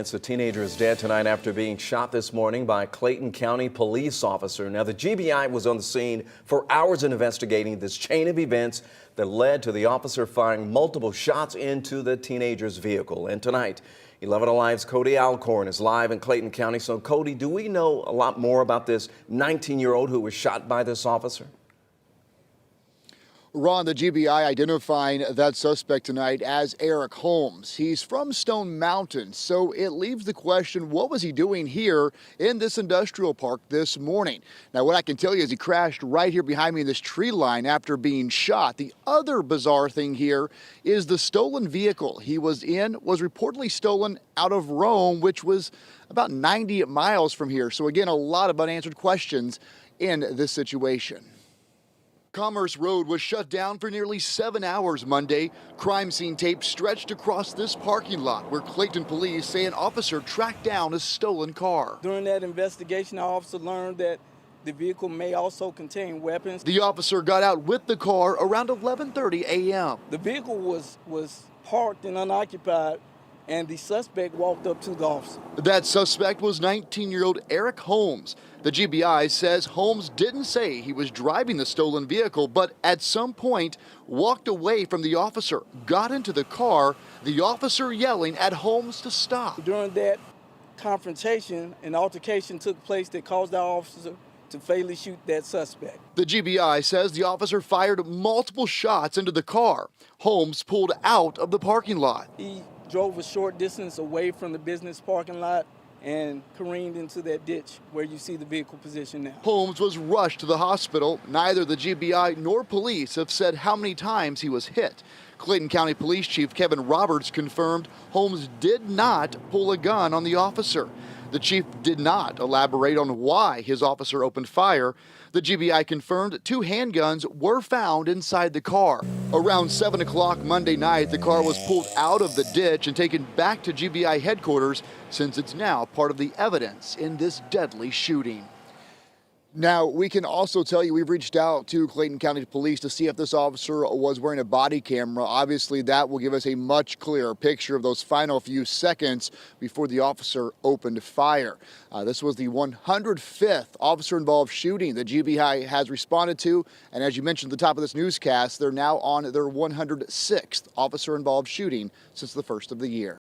A teenager is dead tonight after being shot this morning by a Clayton County Police officer. Now, the GBI was on the scene for hours investigating this chain of events that led to the officer firing multiple shots into the teenager's vehicle. And tonight, 11 Alive's Cody Alcorn is live in Clayton County. So, Cody, do we know a lot more about this 19-year-old who was shot by this officer? Ron, the GBI identifying that suspect tonight as Eric Holmes. He's from Stone Mountain, so it leaves the question, what was he doing here in this industrial park this morning? Now, what I can tell you is he crashed right here behind me in this tree line after being shot. The other bizarre thing here is the stolen vehicle he was in was reportedly stolen out of Rome, which was about 90 miles from here. So again, a lot of unanswered questions in this situation. Commerce Road was shut down for nearly 7 hours Monday. Crime scene tape stretched across this parking lot where Clayton Police say an officer tracked down a stolen car. During that investigation, our officer learned that the vehicle may also contain weapons. The officer got out with the car around 11:30 a.m. The vehicle was parked and unoccupied, and the suspect walked up to the officer. That suspect was 19-year-old Eric Holmes. The GBI says Holmes didn't say he was driving the stolen vehicle, but at some point walked away from the officer, got into the car, the officer yelling at Holmes to stop. During that confrontation, an altercation took place that caused our officer to fatally shoot that suspect. The GBI says the officer fired multiple shots into the car. Holmes pulled out of the parking lot. He drove a short distance away from the business parking lot and careened into that ditch where you see the vehicle position now. Holmes was rushed to the hospital. Neither the GBI nor police have said how many times he was hit. Clayton County Police Chief Kevin Roberts confirmed Holmes did not pull a gun on the officer. The chief did not elaborate on why his officer opened fire. The GBI confirmed 2 handguns were found inside the car. Around 7 o'clock Monday night, the car was pulled out of the ditch and taken back to GBI headquarters since it's now part of the evidence in this deadly shooting. Now, we can also tell you we've reached out to Clayton County Police to see if this officer was wearing a body camera. Obviously, that will give us a much clearer picture of those final few seconds before the officer opened fire. This was the 105th officer-involved shooting the GBI has responded to. And as you mentioned at the top of this newscast, they're now on their 106th officer-involved shooting since the first of the year.